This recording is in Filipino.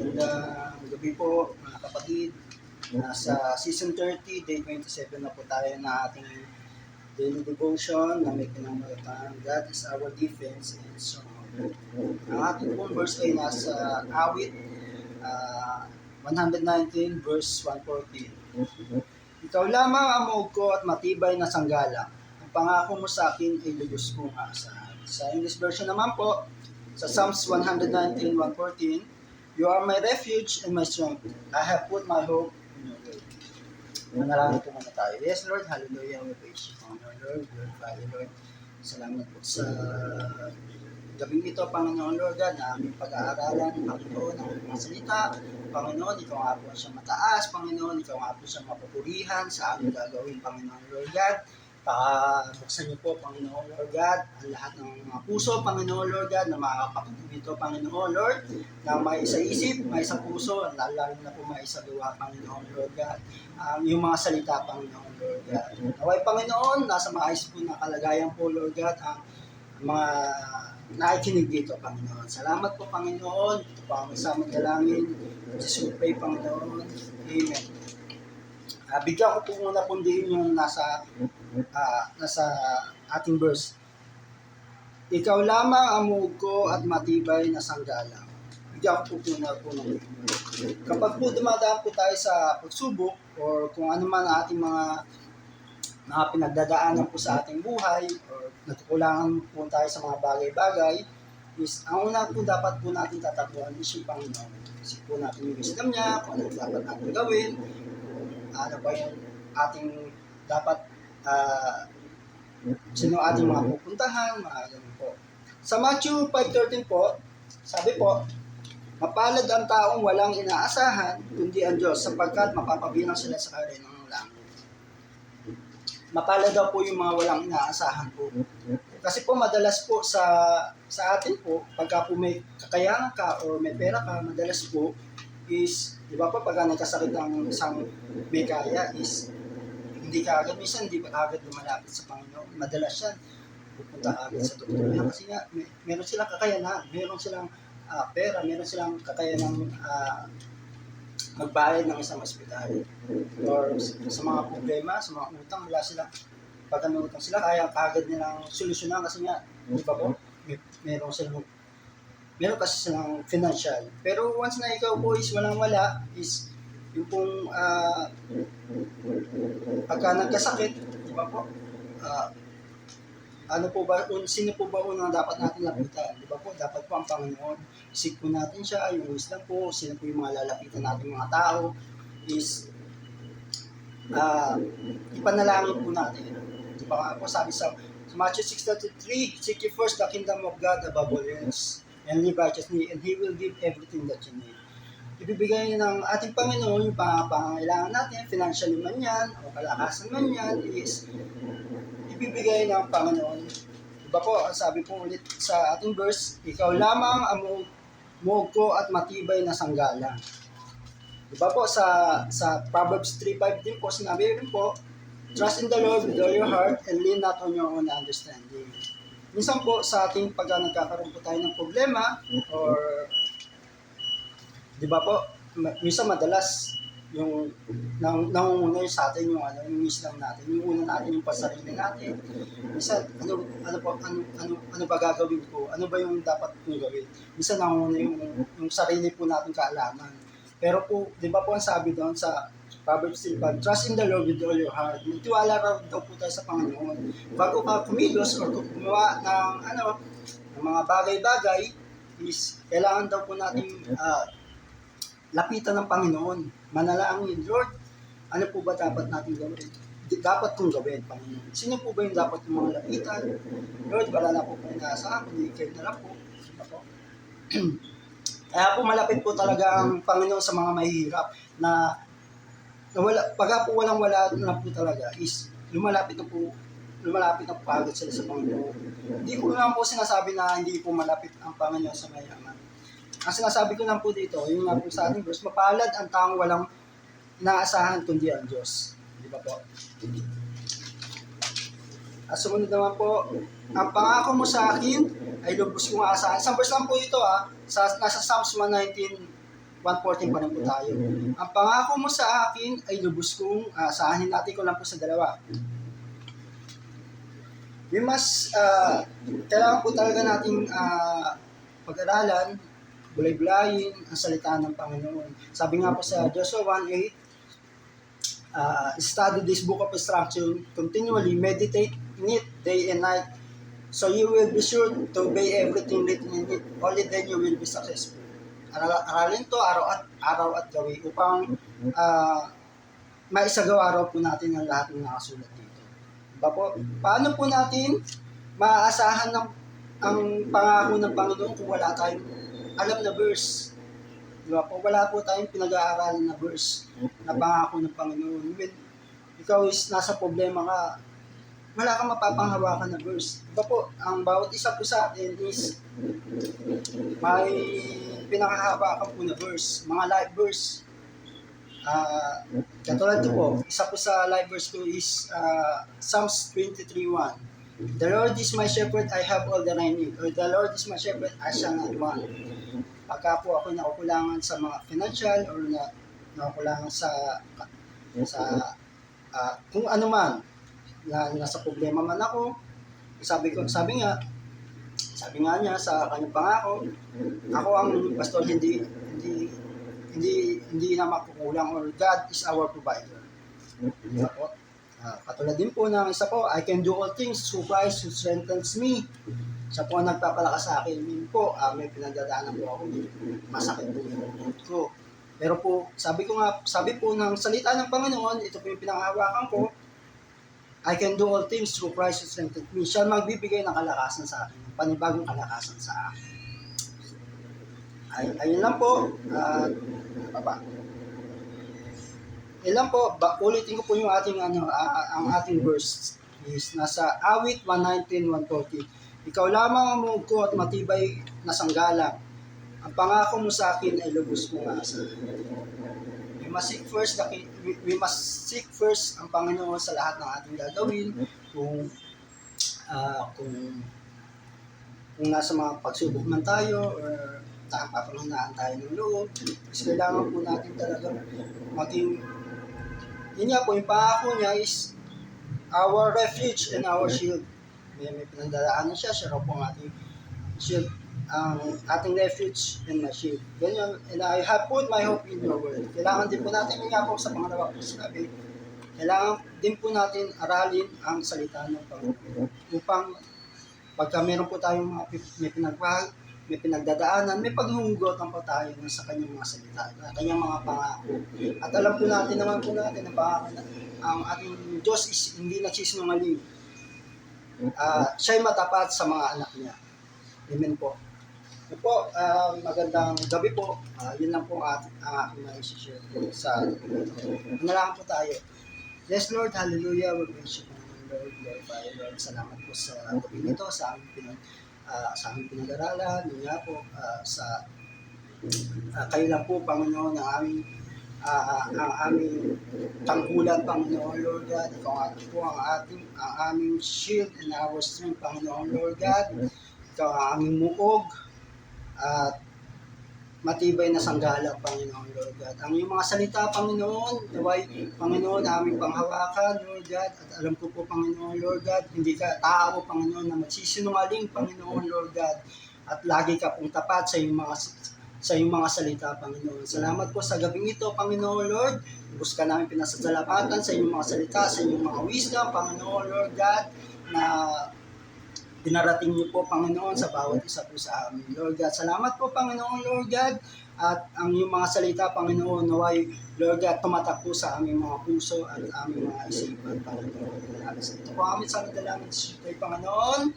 Magandang gabi po mga kapatid. Nasa season 30, day 27 na po tayo na ating daily devotion na may pinamagatang God is our defense and stronghold. Ang ating pong verse ay nasa awit 119 verse 114. Ikaw lamang ang muog ko at matibay na sanggalang. Ang pangako mo sa akin ay lubos kong aasahan. Sa English version naman po, sa Psalms 119:114, You are my refuge and my strength. I have put my hope in your word. Manalangin po muna tayo. Yes, Lord. Hallelujah. We praise you, Lord. Glorify you, Lord. Salamat po sa gabing ito, Panginoon Lord God, na aming pag-aaralan, Panginoon, ang mga salita. Panginoon, ikaw nga po siyang mataas. Panginoon, ikaw nga po siyang mapupurihan sa aming gagawin, Panginoon Lord God. Buksan niyo po, Panginoon Lord God, ang lahat ng mga puso, Panginoon Lord God, na makakapakinig dito, Panginoon Lord, na may isa isip, may isa puso, lalo na po may isa gawa, Panginoon Lord God, yung mga salita, Panginoon Lord God. Naway, Panginoon, nasa maayos po na kalagayan po, Lord God, ang mga nakikinig dito, Panginoon. Salamat po, Panginoon. Ito po ang isang dalangin. Jesus, pray, Panginoon. Amen. Bigyan ko po muna po din yung nasa ating verse. Ikaw lamang ang muog ko at matibay na sanggalang. Bigyan ko po muna po ng kapag po dumadaan po tayo sa pagsubok or kung ano man ang ating mga pinagdadaanan po sa ating buhay or nagkukulangan po tayo sa mga bagay-bagay, is ang una po dapat po natin tatapuan is yung Panginoon. Kasi po natin yung wisdom niya, kung ano dapat natin gawin, ano ba yung ating dapat sino ating mga pupuntahan, mga ganun po. Sa Matthew 5:13 po, sabi po, mapalad ang taong walang inaasahan, kundi ang Diyos, sapagkat mapapabilang sila sa kareno ng langit. Mapalad daw po yung mga walang inaasahan po. Kasi po madalas po sa atin po, pagka po may kakayahan ka o may pera ka, madalas po is, di ba po, pagka nagkasakit ang isang may kaya is, hindi ka agad, minsan hindi pa agad lumalapit sa Panginoon. Madalas yan, pupunta agad sa doktor niya kasi nga, meron silang kakayanan, meron silang pera, meron silang kakayanan magbayad ng isang ospital. Or sa mga problema, sa mga utang, wala silang, pag may utang sila, kaya agad nilang solusyonan kasi nga, di ba po, meron kasi silang financial. Pero once na ikaw po is walang-wala, is yung pong pagka nagkasakit, di ba po, ano po ba, sino po ba unang dapat natin lapitan? Di ba po, dapat po ang Panginoon. Isip po natin siya, yung wisdom po, sino po yung mga lalapitan natin mga tao, is ipanalangin po natin. Di ba po, sabi sa Matthew 6:33, seek ye first the kingdom of God above all else, and live righteously, and He will give everything that you need. Ibibigay ng ating Panginoon yung pangangailangan natin, financially man yan, o kalakasan man yan, is ibibigay ng Panginoon. Diba po, sabi po ulit sa ating verse, ikaw lamang ang muog ko at matibay na sanggalang. Diba po, sa Proverbs 3:5 din po, sinabi rin po, trust in the Lord with all your heart and lean not on your own understanding. Minsan po, sa ating pag nagkakaroon po tayo ng problema, or di ba po, minsan madalas yung nangunguna sa atin yung yung Islam natin, yung una natin yung pasarili natin. Minsan ano ba gagawin ko? Ano ba yung dapat kong gawin? Minsan nangunguna yung sarili po natin kaalaman. Pero po, di ba po ang sabi doon sa Proverbs 3:5, trust in the Lord with all your heart. Magtiwala raw daw po tayo sa Panginoon. Bago ka kumilos or gumawa ng mga bagay-bagay, is kailangan daw po natin lapitan ng Panginoon. Manalangin, Lord, ano po ba dapat natin gawin? Dapat kong gawin, Panginoon. Sino po ba yung dapat yung mga lapitan? Lord, wala na po po inaasahan, kundi kayo na lang po. Kaya po malapit po talaga ang Panginoon sa mga mahihirap na pagka po walang-wala na po talaga is lumalapit na po agad sila sa Panginoon. Hindi ko naman po sinasabi na hindi po malapit ang Panginoon sa mayaman. Ang sinasabi ko lang po dito, yung nga po sa ating verse, mapalad ang taong walang inaasahan kundi ang Diyos. Di ba po? At sumunod naman po, ang pangako mo sa akin ay lubos kong aasahan. Isang verse lang po ito nasa Psalms 119 114 pa rin po tayo. Ang pangako mo sa akin ay lubos kong, sahanin natin ko lang po sa dalawa. We must, kailangan po talaga nating pag-aralan, bulay-bulayin ang salita ng Panginoon. Sabi nga po sa Joshua 1:8, study this book of instruction, continually meditate in it day and night, so you will be sure to obey everything written in it. Only then you will be successful. Aralin to araw at gawin upang maisagawa raw po natin ang lahat ng nakasulat dito. Paano po natin maaasahan ang pangako ng Panginoon kung wala tayong alam na verse? Diba po? Wala po tayong pinag-aaralan na verse na pangako ng Panginoon. When ikaw is nasa problema ka, wala kang mapapanghawakan na verse. Diba po? Ang bawat isa po sa atin is may pinakahawakan po na verse, mga life verse. Katulad ko po, isa po sa life verse ko is Psalms 23:1. The Lord is my shepherd, I have all that I need. Or the Lord is my shepherd, I shall not want. Pagka po ako nakukulangan sa mga financial or nakukulangan sa kung ano man, na nasa problema man ako, sabi nga niya sa kanyang pangako, ako ang pastor, hindi na makukulang, or God is our provider. Ako, katulad din po ng isa po, I can do all things through Christ who strengthens me. Siya po ang nagpapalakas sa akin. Yun po, may pinagdadaanan po ako, masakit po yung ko. Pero po, sabi po ng salita ng Panginoon, ito po yung pinanghahawakan ko, I can do all things through Christ who strengthens me. Siya magbibigay ng kalakasan sa akin, panibagong kalakasan sa akin. Ayun lang po. Ilan po, ulitin ko po yung ating ang ating verse is nasa Awit 119:140. Ikaw lamang ang muog ko at matibay na sanggalang. Ang pangako mo sa akin ay lubos mong asa. We must seek first ang Panginoon sa lahat ng ating gagawin. Kung nasa mga pagsubok man tayo or papanghinaan tayo ng loob, kasi kailangan po natin talaga maging, yun nga po, yung pangako niya is our refuge and our shield. May pinagdadaanan siya raw po ang ating shield, ang ating refuge and my shield. Ganyan, and I have put my hope in your word. Kailangan din po natin, yun nga po sa pangalawa po sinabi, kailangan din po natin aralin ang salita ng Panginoon upang pagka meron po tayong may pinagdadaanan, may paghuhugotan pa tayo sa kanyang mga salita, kanyang mga pangako. At alam po natin naman po natin na ang ating Diyos is hindi nagsisinungaling. Siya'y matapat sa mga anak niya. Amen po. Yun po, magandang gabi po. Yun lang po ang aking na-share sa panalangin po tayo. Yes, Lord, hallelujah, we worship you, Lord, glorify you, Lord. Salamat po sa gabi nito, sa aming pinag-aralan, yun nga po, kayo lang po, Panginoon, ang aming tangkulan, Panginoon, Lord God. Ikaw nga po ang aming shield and our strength, Panginoon, Lord God. Ikaw ang aming muog at matibay na sanggala, Panginoon, Lord God. Ang iyong mga salita, Panginoon, naway, Panginoon, aming panghawakan, Lord God, at alam ko po, Panginoon, Lord God, hindi ka tao, Panginoon, na magsisinungaling, Panginoon, Lord God, at lagi ka pong tapat sa iyong mga salita, Panginoon. Salamat po sa gabing ito, Panginoon, Lord. Lubos ka namin pinasasalamatan sa iyong mga salita, sa iyong mga wisdom, Panginoon, Lord God, na dinarating niyo po, Panginoon, sa bawat isa po sa amin, Lord God. Salamat po, Panginoon, Lord God. At ang iyong mga salita, Panginoon, naway, Lord God, tumatak po sa aming mga puso at aming mga isipan, Panginoon. Ito po kami sa aming dalangin, Panginoon.